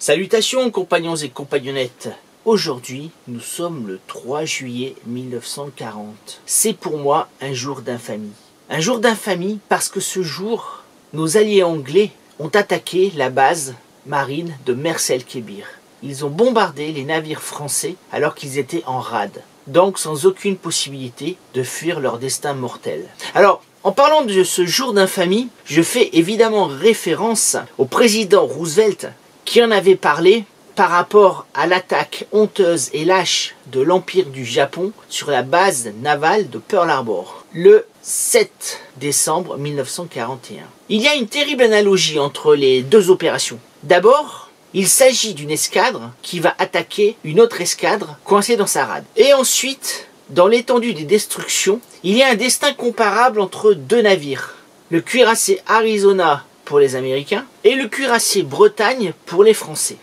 Salutations compagnons et compagnonnettes. Aujourd'hui, nous sommes le 3 juillet 1940. C'est pour moi un jour d'infamie. Un jour d'infamie parce que ce jour, nos alliés anglais ont attaqué la base marine de Mers el-Kébir. Ils ont bombardé les navires français alors qu'ils étaient en rade. Donc sans aucune possibilité de fuir leur destin mortel. Alors, en parlant de ce jour d'infamie, je fais évidemment référence au président Roosevelt qui en avait parlé par rapport à l'attaque honteuse et lâche de l'Empire du Japon sur la base navale de Pearl Harbor, le 7 décembre 1941. Il y a une terrible analogie entre les deux opérations. D'abord, il s'agit d'une escadre qui va attaquer une autre escadre coincée dans sa rade. Et ensuite, dans l'étendue des destructions, il y a un destin comparable entre deux navires. Le cuirassé Arizona pour les Américains et le cuirassé Bretagne pour les Français.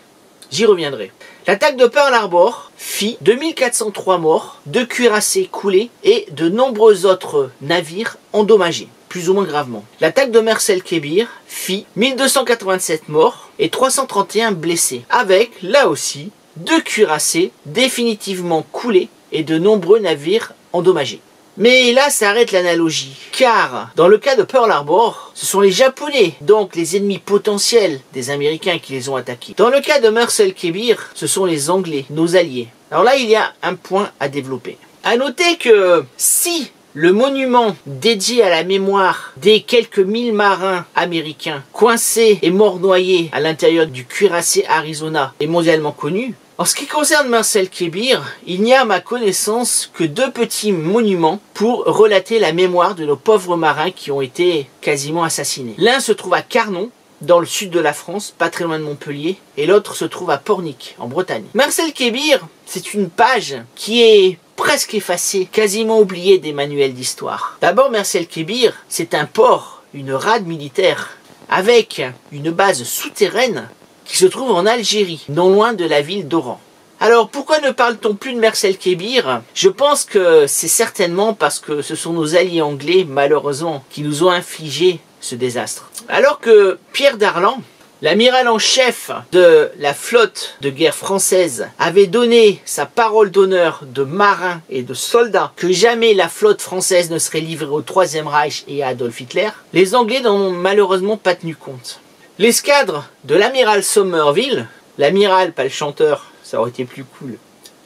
J'y reviendrai. L'attaque de Pearl Harbor fit 2403 morts, 2 cuirassés coulés et de nombreux autres navires endommagés, plus ou moins gravement. L'attaque de Mers el-Kébir fit 1287 morts et 331 blessés, avec, là aussi, 2 cuirassés définitivement coulés et de nombreux navires endommagés. Mais là s'arrête l'analogie, car dans le cas de Pearl Harbor, ce sont les Japonais, donc les ennemis potentiels des Américains qui les ont attaqués. Dans le cas de Mers el-Kébir, ce sont les Anglais, nos alliés. Alors là, il y a un point à développer. À noter que si le monument dédié à la mémoire des quelques 1000 marins américains coincés et morts noyés à l'intérieur du cuirassé Arizona est mondialement connu, en ce qui concerne Mers el-Kébir, il n'y a à ma connaissance que 2 petits monuments pour relater la mémoire de nos pauvres marins qui ont été quasiment assassinés. L'un se trouve à Carnon, dans le sud de la France, pas très loin de Montpellier, et l'autre se trouve à Pornic, en Bretagne. Mers el-Kébir, c'est une page qui est presque effacée, quasiment oubliée des manuels d'histoire. D'abord, Mers el-Kébir, c'est un port, une rade militaire, avec une base souterraine qui se trouve en Algérie, non loin de la ville d'Oran. Alors pourquoi ne parle-t-on plus de Mers el-Kébir? Je pense que c'est certainement parce que ce sont nos alliés anglais, malheureusement, qui nous ont infligé ce désastre. Alors que Pierre Darlan, l'amiral en chef de la flotte de guerre française, avait donné sa parole d'honneur de marin et de soldat que jamais la flotte française ne serait livrée au Troisième Reich et à Adolf Hitler, les Anglais n'en ont malheureusement pas tenu compte. L'escadre de l'amiral Somerville, l'amiral, pas le chanteur, ça aurait été plus cool.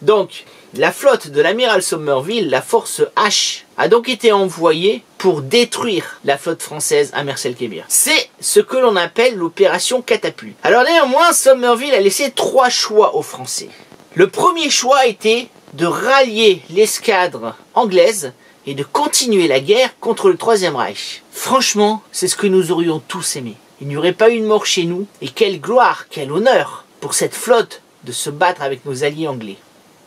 Donc, la flotte de l'amiral Somerville, la force H, a donc été envoyée pour détruire la flotte française à Mers el-Kébir. C'est ce que l'on appelle l'opération Catapulte. Alors néanmoins, Somerville a laissé 3 choix aux Français. Le premier choix était de rallier l'escadre anglaise et de continuer la guerre contre le Troisième Reich. Franchement, c'est ce que nous aurions tous aimé. Il n'y aurait pas eu de mort chez nous, et quelle gloire, quel honneur pour cette flotte de se battre avec nos alliés anglais.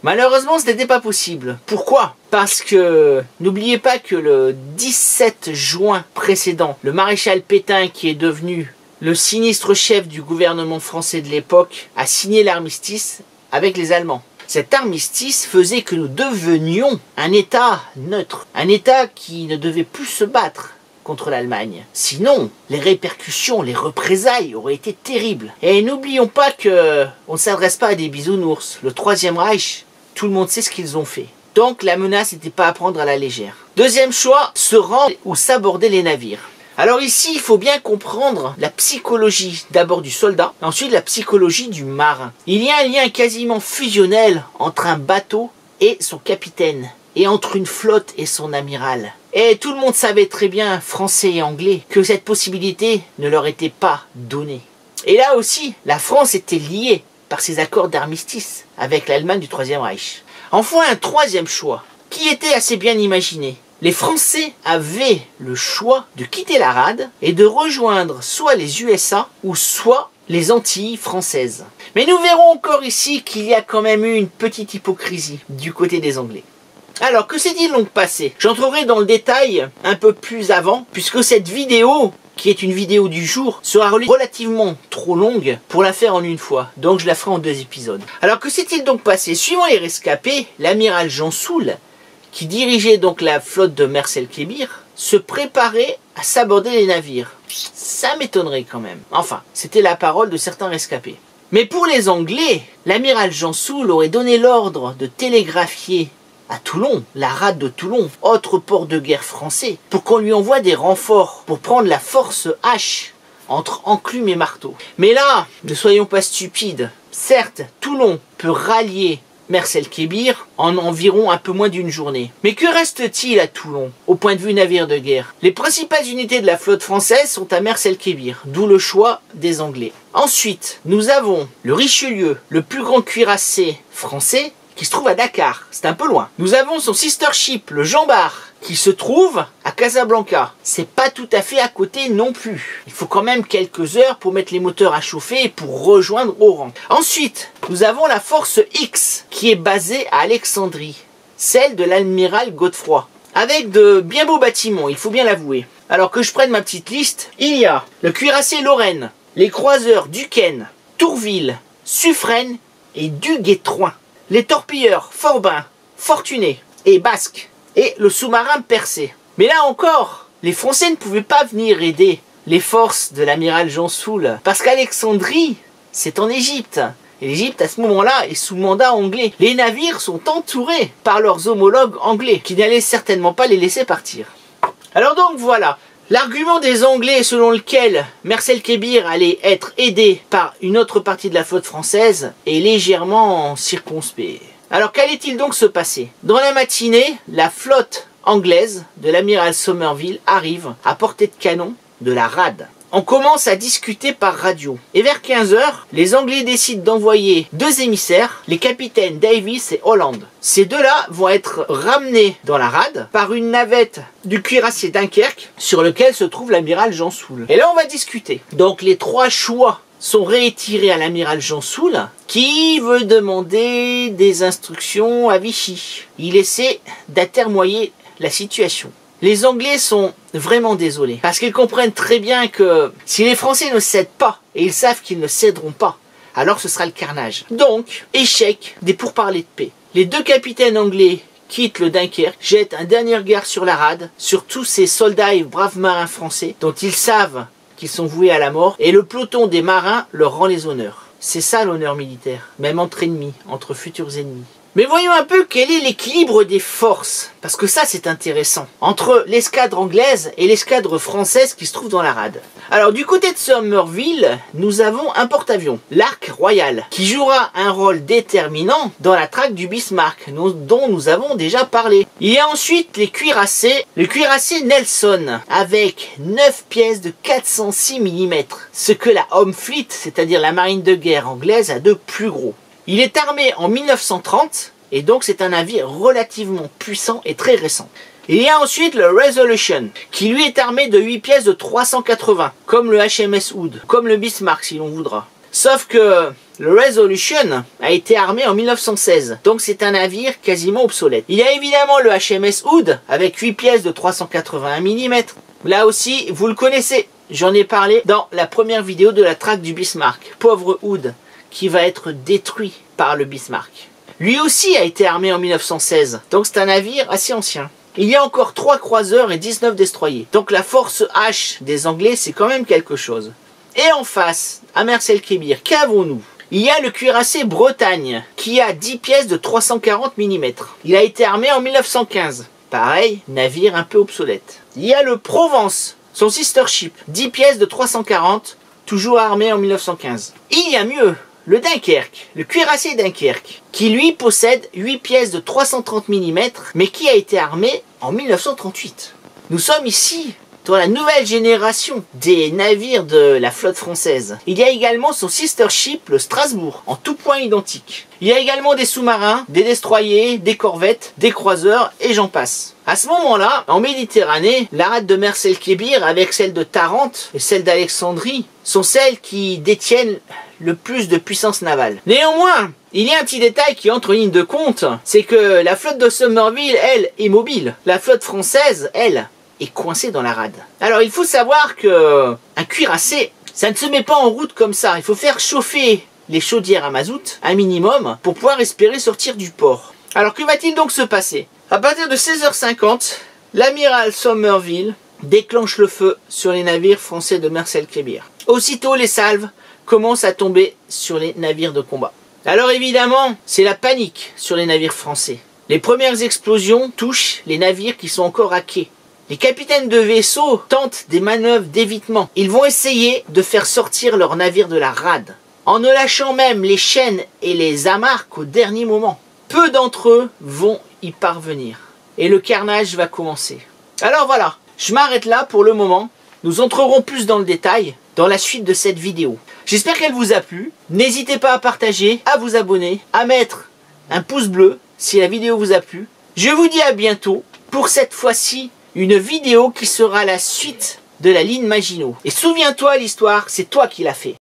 Malheureusement, ce n'était pas possible. Pourquoi? Parce que, n'oubliez pas que le 17 juin précédent, le maréchal Pétain, qui est devenu le sinistre chef du gouvernement français de l'époque, a signé l'armistice avec les Allemands. Cet armistice faisait que nous devenions un État neutre, un État qui ne devait plus se battre contre l'Allemagne. Sinon, les répercussions, les représailles auraient été terribles. Et n'oublions pas que on ne s'adresse pas à des bisounours. Le Troisième Reich, tout le monde sait ce qu'ils ont fait. Donc la menace n'était pas à prendre à la légère. Deuxième choix, se rendre ou s'aborder les navires. Alors ici, il faut bien comprendre la psychologie d'abord du soldat, ensuite la psychologie du marin. Il y a un lien quasiment fusionnel entre un bateau et son capitaine, et entre une flotte et son amiral. Et tout le monde savait très bien, français et anglais, que cette possibilité ne leur était pas donnée. Et là aussi, la France était liée par ses accords d'armistice avec l'Allemagne du Troisième Reich. Enfin, un troisième choix, qui était assez bien imaginé. Les Français avaient le choix de quitter la rade et de rejoindre soit les USA ou soit les Antilles françaises. Mais nous verrons encore ici qu'il y a quand même eu une petite hypocrisie du côté des Anglais. Alors, que s'est-il donc passé? J'entrerai dans le détail un peu plus avant, puisque cette vidéo, qui est une vidéo du jour, sera relativement trop longue pour la faire en une fois. Donc je la ferai en 2 épisodes. Alors, que s'est-il donc passé? Suivant les rescapés, l'amiral Jean Soule, qui dirigeait donc la flotte de Mers el-Kébir, se préparait à s'aborder les navires. Ça m'étonnerait quand même. Enfin, c'était la parole de certains rescapés. Mais pour les Anglais, l'amiral Jean Soule aurait donné l'ordre de télégraphier à Toulon, la rade de Toulon, autre port de guerre français, pour qu'on lui envoie des renforts pour prendre la force H entre enclume et marteau. Mais là, ne soyons pas stupides. Certes, Toulon peut rallier Mers-el-Kébir en environ un peu moins d'une journée. Mais que reste-t-il à Toulon, au point de vue navire de guerre? Les principales unités de la flotte française sont à Mers-el-Kébir, d'où le choix des Anglais. Ensuite, nous avons le Richelieu, le plus grand cuirassé français, qui se trouve à Dakar, c'est un peu loin. Nous avons son sister ship, le Jean Bart, qui se trouve à Casablanca. C'est pas tout à fait à côté non plus. Il faut quand même quelques heures pour mettre les moteurs à chauffer et pour rejoindre Oran. Ensuite, nous avons la force X, qui est basée à Alexandrie, celle de l'amiral Godefroy, avec de bien beaux bâtiments, il faut bien l'avouer. Alors que je prenne ma petite liste, il y a le cuirassé Lorraine, les croiseurs Duquesne, Tourville, Suffren et Duguay-Troin, les torpilleurs Forbin, Fortuné et Basque, et le sous-marin Percé. Mais là encore, les Français ne pouvaient pas venir aider les forces de l'amiral Jean Soule, parce qu'Alexandrie, c'est en Égypte. Et l'Égypte, à ce moment-là, est sous mandat anglais. Les navires sont entourés par leurs homologues anglais, qui n'allaient certainement pas les laisser partir. Alors donc voilà, l'argument des Anglais selon lequel Mers-el-Kébir allait être aidé par une autre partie de la flotte française est légèrement circonspect. Alors qu'allait-il donc se passer? Dans la matinée, la flotte anglaise de l'amiral Somerville arrive à portée de canon de la rade. On commence à discuter par radio. Et vers 15 h, les Anglais décident d'envoyer deux émissaires, les capitaines Davis et Holland. Ces deux-là vont être ramenés dans la rade par une navette du cuirassier Dunkerque sur lequel se trouve l'amiral Jean Soule. Et là, on va discuter. Donc les trois choix sont réitirés à l'amiral Jean Soule, qui veut demander des instructions à Vichy. Il essaie d'atermoyer la situation. Les Anglais sont vraiment désolés, parce qu'ils comprennent très bien que si les Français ne cèdent pas, et ils savent qu'ils ne céderont pas, alors ce sera le carnage. Donc, échec des pourparlers de paix. Les deux capitaines anglais quittent le Dunkerque, jettent un dernier regard sur la rade, sur tous ces soldats et braves marins français, dont ils savent qu'ils sont voués à la mort, et le peloton des marins leur rend les honneurs. C'est ça l'honneur militaire, même entre ennemis, entre futurs ennemis. Mais voyons un peu quel est l'équilibre des forces, parce que ça c'est intéressant, entre l'escadre anglaise et l'escadre française qui se trouve dans la rade. Alors du côté de Somerville, nous avons un porte-avions, l'Ark Royal, qui jouera un rôle déterminant dans la traque du Bismarck, dont nous avons déjà parlé. Il y a ensuite les cuirassés, le cuirassé Nelson, avec 9 pièces de 406 mm, ce que la Home Fleet, c'est-à-dire la marine de guerre anglaise, a de plus gros. Il est armé en 1930 et donc c'est un navire relativement puissant et très récent. Il y a ensuite le Resolution qui lui est armé de 8 pièces de 380 comme le HMS Hood, comme le Bismarck si l'on voudra. Sauf que le Resolution a été armé en 1916, donc c'est un navire quasiment obsolète. Il y a évidemment le HMS Hood avec 8 pièces de 381 mm. Là aussi, vous le connaissez, j'en ai parlé dans la première vidéo de la traque du Bismarck. Pauvre Hood, qui va être détruit par le Bismarck. Lui aussi a été armé en 1916, donc c'est un navire assez ancien. Il y a encore 3 croiseurs et 19 destroyers, donc la force H des Anglais c'est quand même quelque chose. Et en face, à Mers-el-Kébir, qu'avons-nous? Il y a le cuirassé Bretagne, qui a 10 pièces de 340 mm. Il a été armé en 1915. Pareil, navire un peu obsolète. Il y a le Provence, son sister ship, 10 pièces de 340, toujours armé en 1915. Il y a mieux, le Dunkerque, le cuirassé Dunkerque, qui lui possède 8 pièces de 330 mm, mais qui a été armé en 1938. Nous sommes ici dans la nouvelle génération des navires de la flotte française. Il y a également son sister ship, le Strasbourg, en tout point identique. Il y a également des sous-marins, des destroyers, des corvettes, des croiseurs, et j'en passe. À ce moment-là, en Méditerranée, la rade de Mers-el-Kébir, avec celle de Tarente et celle d'Alexandrie, sont celles qui détiennent le plus de puissance navale. Néanmoins, il y a un petit détail qui entre en ligne de compte, c'est que la flotte de Somerville, elle, est mobile. La flotte française, elle, est coincée dans la rade. Alors il faut savoir que un cuirassé, ça ne se met pas en route comme ça. Il faut faire chauffer les chaudières à mazout, un minimum, pour pouvoir espérer sortir du port. Alors que va-t-il donc se passer? À partir de 16 h 50, l'amiral Somerville déclenche le feu sur les navires français de Mers-el-Kébir. Aussitôt les salves commencent à tomber sur les navires de combat. Alors évidemment, c'est la panique sur les navires français. Les premières explosions touchent les navires qui sont encore à quai. Les capitaines de vaisseaux tentent des manœuvres d'évitement. Ils vont essayer de faire sortir leurs navires de la rade, en ne lâchant même les chaînes et les amarres qu'au dernier moment. Peu d'entre eux vont y parvenir. Et le carnage va commencer. Alors voilà, je m'arrête là pour le moment. Nous entrerons plus dans le détail dans la suite de cette vidéo. J'espère qu'elle vous a plu. N'hésitez pas à partager, à vous abonner, à mettre un pouce bleu si la vidéo vous a plu. Je vous dis à bientôt pour cette fois-ci une vidéo qui sera la suite de la ligne Maginot. Et souviens-toi, l'histoire, c'est toi qui l'as fait.